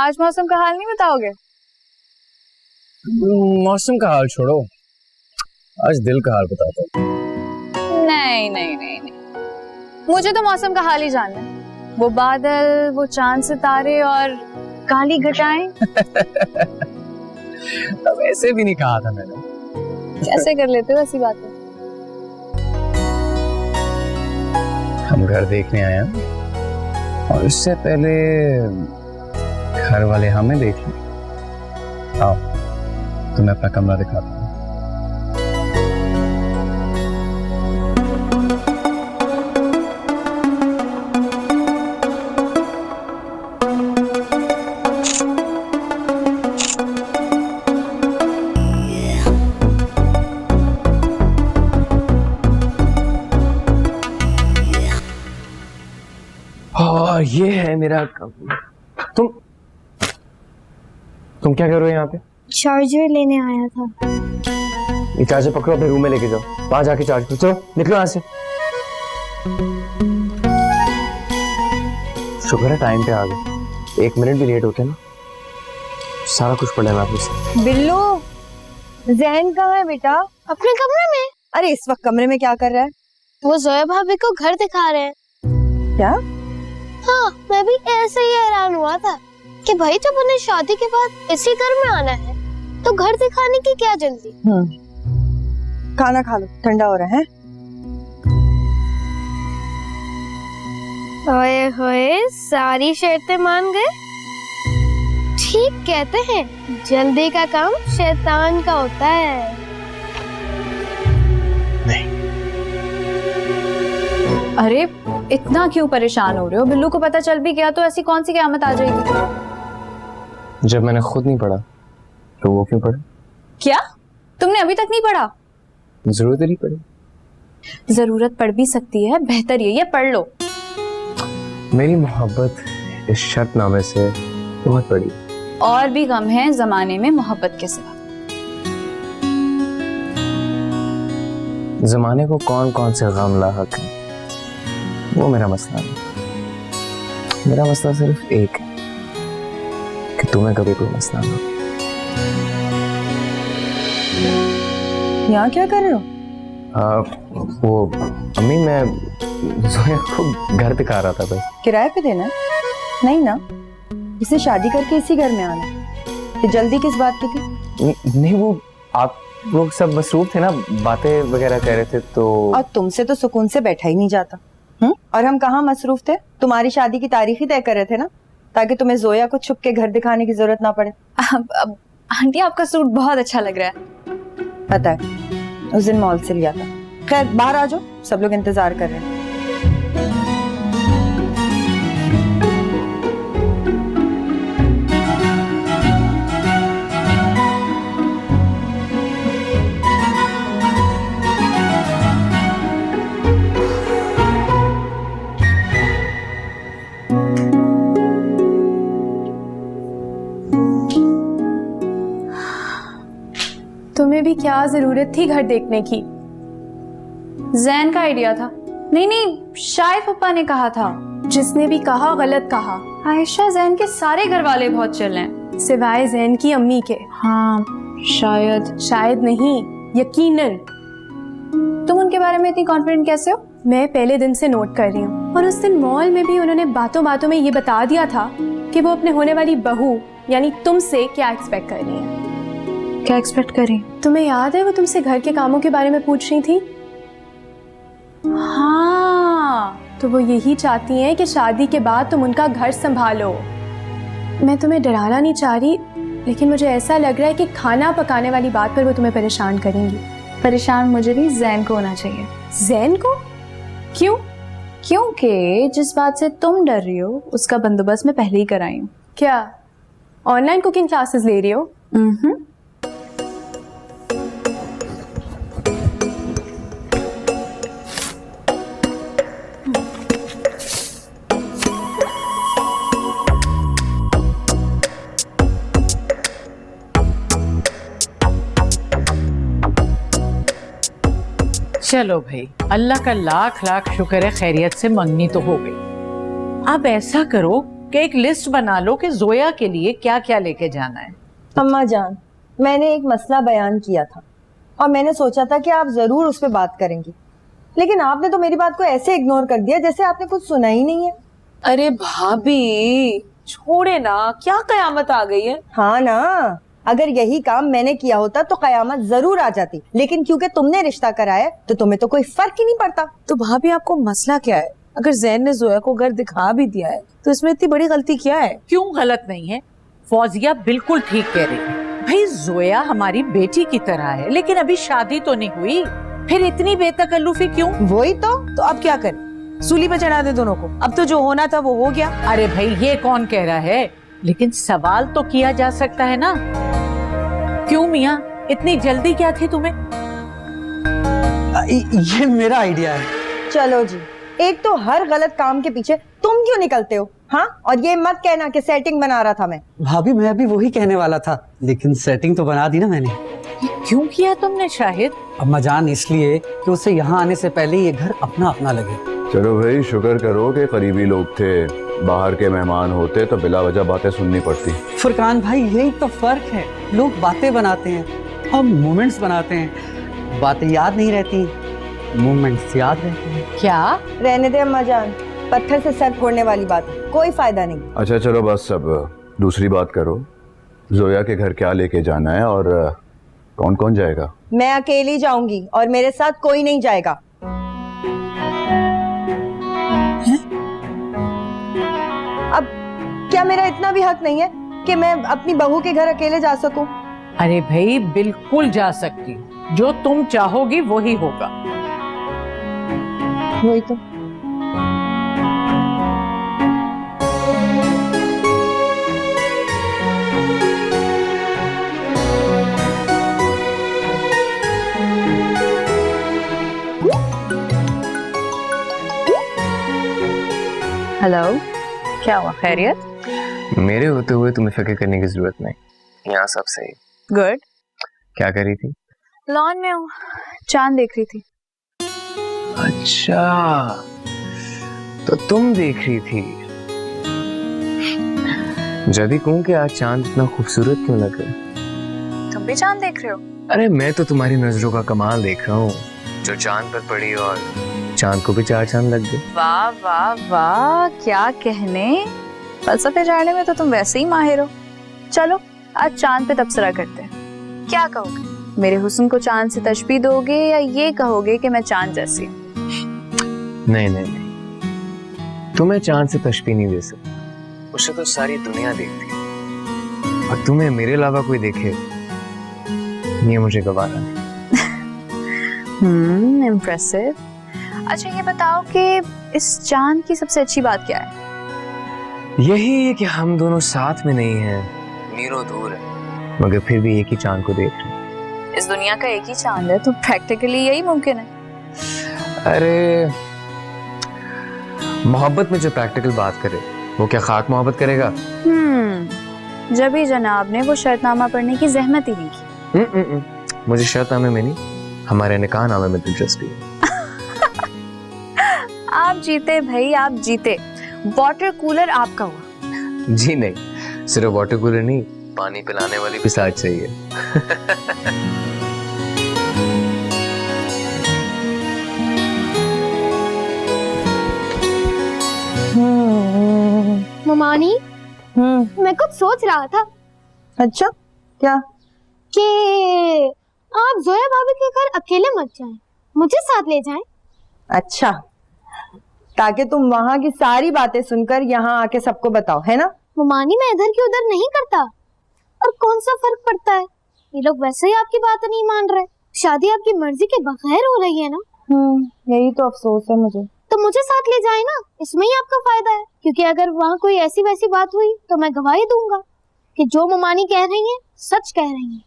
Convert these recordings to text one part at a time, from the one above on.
आज मौसम का हाल नहीं बताओगे? मौसम का हाल छोड़ो, आज दिल का हाल बताता हूँ। नहीं नहीं नहीं नहीं, मुझे तो मौसम का हाल ही जानना है। वो बादल, वो चांद सितारे और काली घटाएं। अब ऐसे भी नहीं कहा था मैंने। कैसे कर लेते हो ऐसी बातें? हम घर देखने आए हैं और इससे पहले घर वाले हमें देख लें। आओ तुम्हें अपना कमरा दिखाता हूँ। और ये है मेरा कमरा। तुम क्या कर रहे हो यहाँ पे? चार्जर लेने आया था। ये चार्जर पकड़ो, अपने रूम में लेके जाओ, वहां जाके चार्ज करो। चलो निकलो यहाँ से। शुक्र है टाइम पे आ गए, 1 मिनट भी लेट होते ना सारा कुछ पड़ा है वापस। बिल्लू, ज़ैन कहाँ है बेटा? अपने कमरे में। अरे इस वक्त कमरे में क्या कर रहा है? वो जोया भाभी को घर दिखा रहे हैं। क्या? हाँ, मैं भी ऐसे ही हैरान हुआ था कि भाई जब उन्हें शादी के बाद इसी घर में आना है तो घर दिखाने की क्या जल्दी। खाना खा लो, ठंडा हो रहा है। ओए होए, सारी शर्तें मान गए। ठीक कहते हैं, जल्दी का काम शैतान का होता है। अरे इतना क्यों परेशान हो रहे हो? बिल्लू को पता चल भी गया तो ऐसी कौन सी क़यामत आ जाएगी? जब मैंने खुद नहीं पढ़ा तो वो क्यों पढ़े? क्या तुमने अभी तक नहीं पढ़ा? जरूरत नहीं पड़ी। जरूरत पड़ भी सकती है, बेहतर ये पढ़ लो। मेरी मोहब्बत इस शर्तनामे से बहुत बड़ी। और भी गम है जमाने में मोहब्बत के सिवा। जमाने को कौन कौन से गम लाहक है वो मेरा मसला नहीं। मेरा मसला सिर्फ एक है कि तुम्हें कभी कोई मसला ना हो। यहाँ क्या कर रहे हो? वो अम्मी, मैं जोया को घर दिखा रहा था बस। किराए पे देना? नहीं ना, इसे शादी करके इसी घर में आना। ये जल्दी किस बात की थी? नहीं, वो आप लोग सब मसरूफ थे ना, बातें वगैरह कर रहे थे तो। और तुमसे तो सुकून से बैठा ही नहीं जाता। और हम कहाँ मसरूफ थे? तुम्हारी शादी की तारीख ही तय कर रहे थे ना, ताकि तुम्हें जोया को छुप के घर दिखाने की जरूरत ना पड़े। अब आंटी, आपका सूट बहुत अच्छा लग रहा है। पता है, उस दिन मॉल से लिया था। खैर बाहर आ जाओ, सब लोग इंतजार कर रहे हैं। तुम्हें भी क्या जरूरत थी घर देखने की? ज़ैन का आइडिया था। नहीं, शायद पप्पा ने कहा था। जिसने भी कहा गलत कहा। आयशा, ज़ैन के सारे घर वाले बहुत चिल हैं सिवाय ज़ैन की अम्मी के। हाँ शायद नहीं, यकीनन। तुम उनके बारे में इतनी कॉन्फिडेंट कैसे हो? मैं पहले दिन से नोट कर रही हूँ। और उस दिन मॉल में भी उन्होंने बातों बातों में ये बता दिया था कि वो अपने होने वाली बहू यानी तुमसे क्या एक्सपेक्ट कर रही है। क्या एक्सपेक्ट करें? तुम्हें याद है वो तुमसे घर के कामों के बारे में पूछ रही थी? हाँ, तो वो यही चाहती हैं कि शादी के बाद तुम उनका घर संभालो। मैं तुम्हें डराना नहीं चाह रही, लेकिन मुझे ऐसा लग रहा है कि खाना पकाने वाली बात पर वो तुम्हें परेशान करेंगी। परेशान मुझे नहीं, ज़ैन को होना चाहिए। ज़ैन को? क्यों? क्योंकि जिस बात से तुम डर रही हो उसका बंदोबस्त मैं पहले ही कराई हूँ। क्या ऑनलाइन कुकिंग क्लासेस ले रही हो? चलो भाई, अल्लाह का लाख लाख शुक्र है खैरियत से मंगनी तो हो गई। अब ऐसा करो कि एक लिस्ट बना लो कि जोया के लिए क्या क्या लेके जाना है। अम्मा जान, मैंने एक मसला बयान किया था और मैंने सोचा था कि आप जरूर उस पर बात करेंगी, लेकिन आपने तो मेरी बात को ऐसे इग्नोर कर दिया जैसे आपने कुछ सुना ही नहीं है। अरे भाभी छोड़े ना, क्या कयामत आ गई है। हाँ ना, अगर यही काम मैंने किया होता तो कयामत जरूर आ जाती, लेकिन क्योंकि तुमने रिश्ता कराया तो तुम्हें तो कोई फर्क ही नहीं पड़ता। तो भाभी आपको मसला क्या है? अगर जैन ने जोया को घर दिखा भी दिया है तो इसमें इतनी बड़ी गलती क्या है? क्यों गलत नहीं है? फौजिया बिल्कुल ठीक कह रही है। भाई जोया हमारी बेटी की तरह है, लेकिन अभी शादी तो नहीं हुई, फिर इतनी बेतकल्लुफी क्यों? वही तो अब क्या करें? सूली पे चढ़ा दे दोनों को। अब तो जो होना था वो हो गया। अरे भाई ये कौन कह रहा है, लेकिन सवाल तो किया जा सकता है ना। क्यों मियाँ, इतनी जल्दी क्या थी तुम्हें? ये मेरा आइडिया है। चलो जी, एक तो हर गलत काम के पीछे तुम क्यों निकलते हो? हाँ, और ये मत कहना कि सेटिंग बना रहा था मैं। भाभी मैं भी वही कहने वाला था, लेकिन सेटिंग तो बना दी ना मैंने। क्यों किया तुमने शाहिद? अम्मा जान, इसलिए कि उसे यहाँ आने से पहले ये घर अपना अपना लगे। चलो भाई, शुक्र करो कि करीबी लोग थे, बाहर के मेहमान होते तो बिला वजह बातें सुननी पड़ती। फुरकान भाई, यही तो फर्क है। लोग बातें बनाते हैं, हम मोमेंट्स बनाते हैं। बातें याद नहीं रहती, मोमेंट्स याद रहते हैं। क्या? रहने दे अम्मा जान, पत्थर से सर फोड़ने वाली बात है, कोई फायदा नहीं। अच्छा चलो बस, अब दूसरी बात करो। जोया के घर क्या लेके जाना है और कौन कौन जाएगा? मैं अकेली जाऊंगी और मेरे साथ कोई नहीं जाएगा। अब क्या मेरा इतना भी हक नहीं है कि मैं अपनी बहू के घर अकेले जा सकूं? अरे भाई बिल्कुल जा सकती, जो तुम चाहोगी वही होगा। वही तो। हेलो, क्या हुआ? खैरियत? मेरे होते हुए तुम्हें फिक्र करने की जरूरत नहीं, यहाँ सब सही। गुड। क्या कर रही थी? लॉन में हूँ, चांद देख रही थी। अच्छा, तो तुम देख रही थी। जब भी कहूँ कि आज चांद इतना खूबसूरत क्यों लग रहा है? तुम भी चांद देख रहे हो? अरे मैं तो तुम्हारी नजरों का कमाल देख रहा हूँ, जो चांद पर पड़ी और चांद को भी 4 चांद लग गए। वाह वाह वाह, क्या कहने। फलसफे जानने में तो तुम वैसे ही माहिर हो। चलो आज चांद पे तबसरा करते हैं। क्या कहोगे? मेरे हुस्न को चांद से तशबीह दोगे या ये कहोगे कि मैं चांद जैसी हूँ? नहीं नहीं नहीं, तुम्हें चांद से तशबीह नहीं दे सकता, उसे तो सारी दुनिया देखती है, और तुम्हें मेरे अलावा कोई देखे ये मुझे गवारा नहीं। इम्प्रेसिव। अच्छा ये बताओ कि इस चांद की सबसे अच्छी बात क्या है? यही है कि हम दोनों साथ में नहीं हैं, मीलों दूर है, मगर फिर भी एक ही चांद को देख रहे हैं। इस दुनिया का एक ही चांद है तो प्रैक्टिकली यही मुमकिन है। अरे मोहब्बत में जो प्रैक्टिकल बात करे वो क्या खाक मोहब्बत करेगा? जब ही जनाब ने वो शर्तनामा पढ़ने की जहमत ही नहीं की। मुझे शर्तनामे में नहीं, हमारे निकाह नामे में दिलचस्पी है। आप जीते भाई, आप जीते। वाटर कूलर आपका हुआ। जी नहीं, सिर्फ वाटर कूलर नहीं, पानी पिलाने वाली भी साथ चाहिए। ममानी, मैं कुछ सोच रहा था। अच्छा, क्या? कि आप जोया भाभी के घर अकेले मत जाएं, मुझे साथ ले जाएं। अच्छा, ताकि तुम वहाँ की सारी बातें सुनकर यहाँ आके सबको बताओ, है ना? ममानी, मैं इधर की उधर नहीं करता, और कौन सा फर्क पड़ता है? ये लोग वैसे ही आपकी बात नहीं मान रहे। शादी आपकी मर्जी के बगैर हो रही है ना। यही तो अफसोस है मुझे। तो मुझे साथ ले जाए ना, इसमें ही आपका फायदा है। क्योंकि अगर वहाँ कोई ऐसी वैसी बात हुई तो मैं गवाही दूंगा कि जो ममानी कह रही हैं सच कह रही हैं।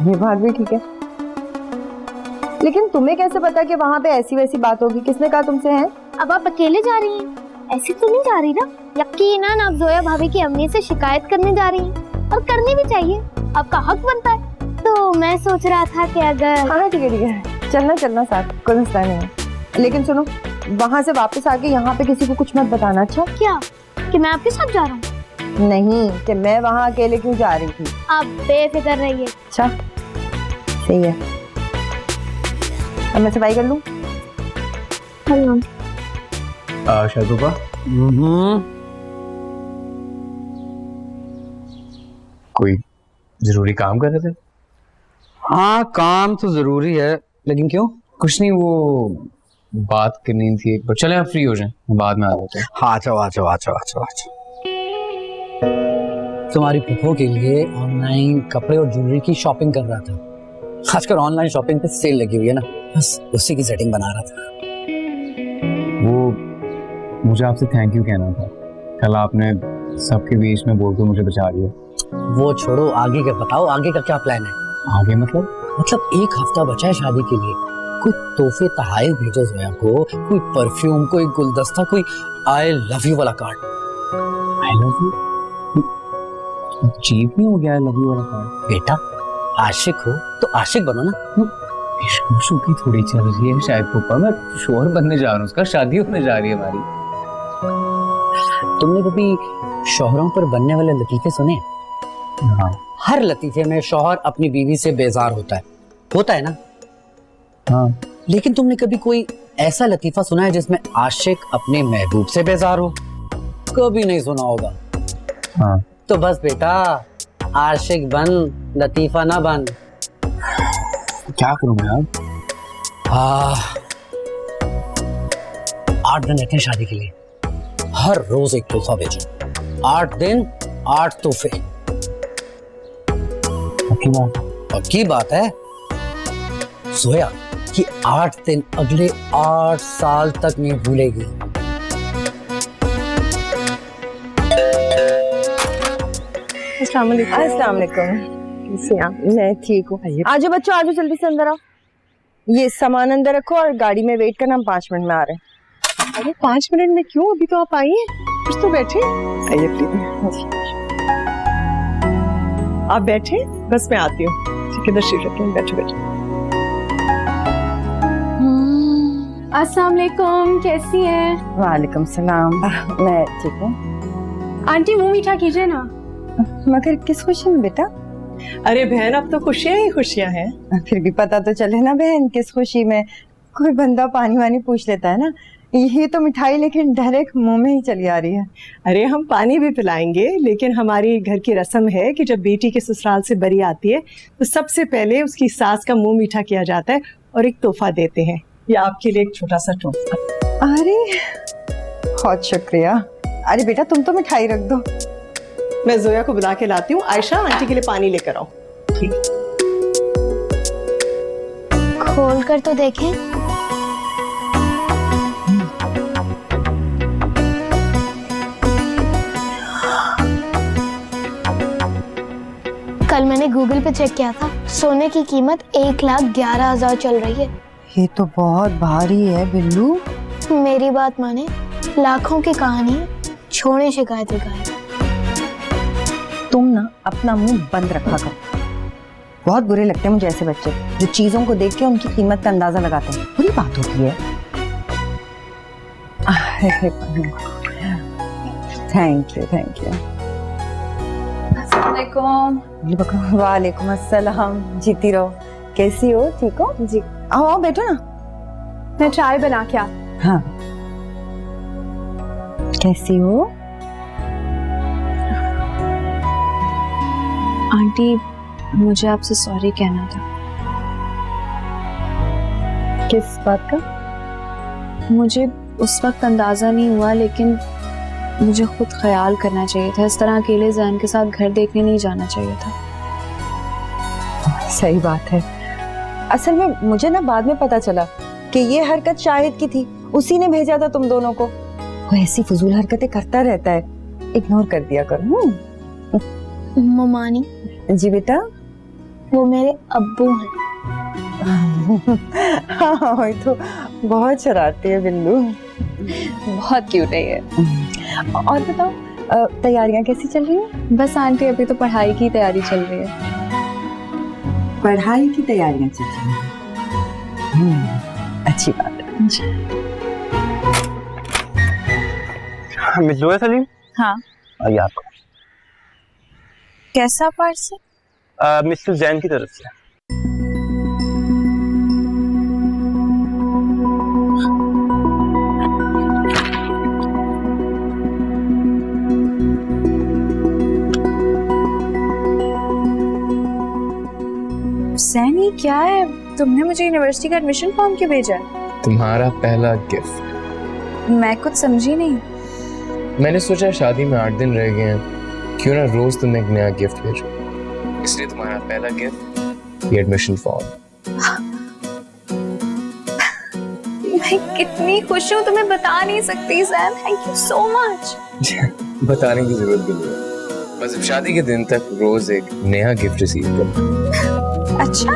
ये बात भी ठीक है, लेकिन तुम्हें कैसे पता कि वहाँ पे ऐसी वैसी बात होगी? किसने कहा तुमसे? है अब आप अकेले जा रही हैं, ऐसी तो नहीं जा रही ना? यकीनन आप जोया भाभी की अम्मी से शिकायत करने जा रही हैं, और करनी भी चाहिए, आपका हक बनता है। तो मैं सोच रहा था कि अगर हाँ ठीक है, चलना साथ, कोई मसला नहीं है। लेकिन सुनो, वहाँ से वापस आके यहाँ पे किसी को कुछ मत बताना। अच्छा? क्या कि मैं आपके साथ जा रहा हूँ। नहीं कि मैं वहाँ अकेले क्यों जा रही थी। आप बेफिक्र रहिए। अच्छा सही है, अब मैं सफाई कर लूँ। हेलो। शादुबा कोई जरूरी काम कर रहे थे? हाँ काम तो जरूरी है, लेकिन क्यों? कुछ नहीं, वो बात करनी थी एक बार। चले आप फ्री हो जाएं, बाद में आ जाते हैं। हाँ आ जाओ। तुम्हारी फुफो के लिए ऑनलाइन कपड़े और ज्वेलरी की शॉपिंग कर रहा था। आजकल ऑनलाइन शॉपिंग पे सेल लगी हुई है ना, बस उसी की सेटिंग बना रहा था। वो मुझे आपसे थैंक यू कहना था। कल आपने सबके बीच में बोल के मुझे बचा लिया। वो छोड़ो, आगे का बताओ, आगे का क्या प्लान है? आगे मतलब एक हफ्ता बचा है शादी के लिए। कोई तोहफे तहाइफ भेजो जोया को, कोई परफ्यूम, कोई गुलदस्ता, कोई आई लव यू वाला card. I love you cheap नहीं हो गया? आई लव यू वाला कार्ड। बेटा आशिक हो तो आशिक बनो ना। इश्क की थोड़ी चल रही है शायद पापा। मैं शोहर बनने जा रहा हूँ, उसका शादी होने जा रही है हमारी। तुमने कभी शौहरों पर बनने वाले लतीफे सुने? हाँ। हर लतीफे में शौहर अपनी बीवी से बेजार होता है ना? हाँ। लेकिन तुमने कभी कोई ऐसा लतीफा सुना है जिसमें आशिक अपने महबूब से बेजार हो? कभी नहीं सुना होगा। हाँ। तो बस बेटा आशिक बन, लतीफा ना बन। क्या करूं मैं अब? 8 दिन रहते हैं शादी के लिए, हर रोज एक तोहफा भेजो। 8 दिन 8 तोहफे। पक्की बात है सोया कि 8 दिन अगले 8 साल तक नहीं भूलेगी। अस्सलाम वालेकुम। मैं ठीक हूँ। आजो बच्चों, आजो जल्दी से अंदर आओ। ये सामान अंदर रखो और गाड़ी में वेट करना, हम 5 मिनट में आ रहे हैं। अरे 5 मिनट में क्यों, अभी तो आप आई हैं, कुछ तो बैठे। आइए प्लीज, आप बैठे, बस मैं आती हूँ। ठीक है, तशरीफ रखिए, बैठो। अस्सलाम वालेकुम, कैसी हैं? वालेकुम सलाम। मैं ठीक हूँ। आंटी मुंह मीठा कीजिए ना। मगर किस खुशी में बेटा? अरे बहन, अब तो खुशियाँ ही खुशियाँ हैं। फिर भी पता तो चले ना बहन, किस खुशी में। कोई बंदा पानी वानी पूछ लेता है ना, ये तो मिठाई लेकिन डायरेक्ट मुंह में ही चली आ रही है। अरे हम पानी भी पिलाएंगे, लेकिन हमारी घर की रस्म है कि जब बेटी के ससुराल से बरी आती है तो सबसे पहले उसकी सास का मुंह मीठा किया जाता है और एक तोहफा देते हैं। ये आपके लिए एक छोटा सा तोहफा। अरे बहुत शुक्रिया। अरे बेटा तुम तो मिठाई रख दो, मैं जोया को बुला के लाती हूँ। आयशा, आंटी के लिए पानी लेकर आओ। ठीक। खोल कर तो देखें। कल मैंने गूगल पे चेक किया था, सोने की कीमत 1,11,000 चल रही है। ये तो बहुत भारी है बिल्लू। मेरी बात माने, लाखों की कहानी, छोड़े शिकायत विकायत। तुम ना अपना मुंह बंद रखा करो। बहुत बुरे लगते हैं मुझे ऐसे बच्चे जो चीजों को देख के उनकी कीमत का अंदाजा लगाते हैं। बुरी बात होती है। Thank you. वालेकुम अस्सलाम। जीती रहो। कैसी हो? ठीक हो? जी। आओ बैठो ना। मैं चाय बना के आ। हाँ। कैसी हो? आंटी, मुझे आपसे सॉरी कहना था। किस बात का? मुझे उस वक्त अंदाजा नहीं हुआ, लेकिन मुझे खुद ख्याल करना चाहिए था। इस तरह अकेले जैन के साथ घर देखने नहीं जाना चाहिए था। सही बात है। असल में मुझे ना बाद में पता चला कि ये हरकत शाहिद की थी, उसी ने भेजा था तुम दोनों को। वो ऐसी फजूल हरकतें करता रहता है, इग्नोर कर दिया करो। ममानी जी बेटा। वो मेरे अब्बू हैं। हाँ, तो बहुत शरारती है बिल्लू। बहुत क्यूट है ये। और बताओ, तैयारियां कैसी चल रही हैं? बस आंटी, अभी तो पढ़ाई की तैयारी चल रही है। पढ़ाई की तैयारियां चल रही हैं। अच्छी बात है। मिस जोया सलीम, हाँ, ये आपका कैसा पार्सल? मिस्टर जैन की तरफ से। सैन, ये क्या है? तुमने मुझे यूनिवर्सिटी का एडमिशन फॉर्म क्यों भेजा है? तुम्हारा पहला गिफ्ट। मैं कुछ समझी नहीं। मैंने सोचा शादी में 8 दिन रह गए हैं, क्यों ना रोज तुम्हें एक नया गिफ्ट भेजूं। इसलिए तुम्हारा पहला गिफ्ट ये एडमिशन फॉर्म। मैं कितनी खुश हूँ तुम्हें बता नहीं सकती सैन। Thank you so much. बताने की जरूरत भी नहीं है, बस अब शादी के दिन तक रोज एक नया गिफ्ट रिसीव करो। अच्छा,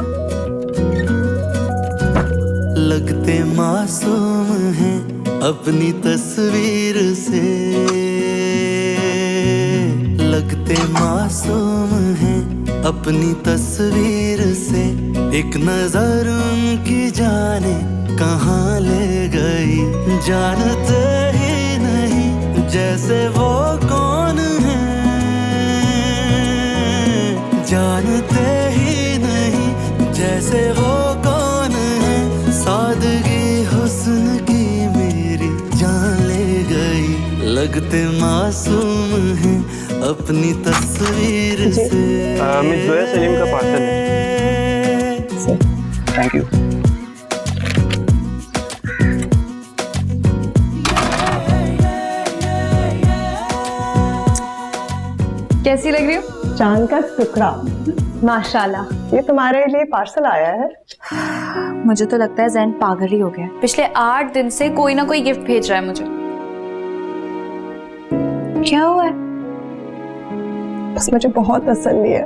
लगते मासूम हैं अपनी तस्वीर से, लगते मासूम हैं अपनी तस्वीर से, एक नजर उनकी जाने कहाँ ले गई, जानते ही नहीं जैसे वो कौन है, जानते ही नहीं जैसे वो कौन है, सादगी हुस्न की मेरी जान ले गई, लगते मासूम हैं अपनी तस्वीर से। मिस जोया सलीम का पार्सल है। Thank you. कैसी लग रही हो? चांद का टुकड़ा। माशाल्लाह। ये तुम्हारे लिए पार्सल आया है। मुझे तो लगता है जैन पागल ही हो गया। पिछले 8 दिन से कोई ना कोई गिफ्ट भेज रहा है मुझे। क्या हुआ है? बस मुझे बहुत तसल्ली है,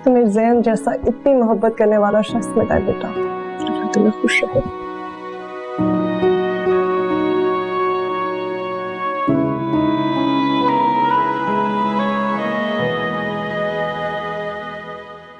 तुम्हें जैन जैसा इतनी मोहब्बत करने वाला शख्स मिला बेटा। तुम्हें खुश रहो।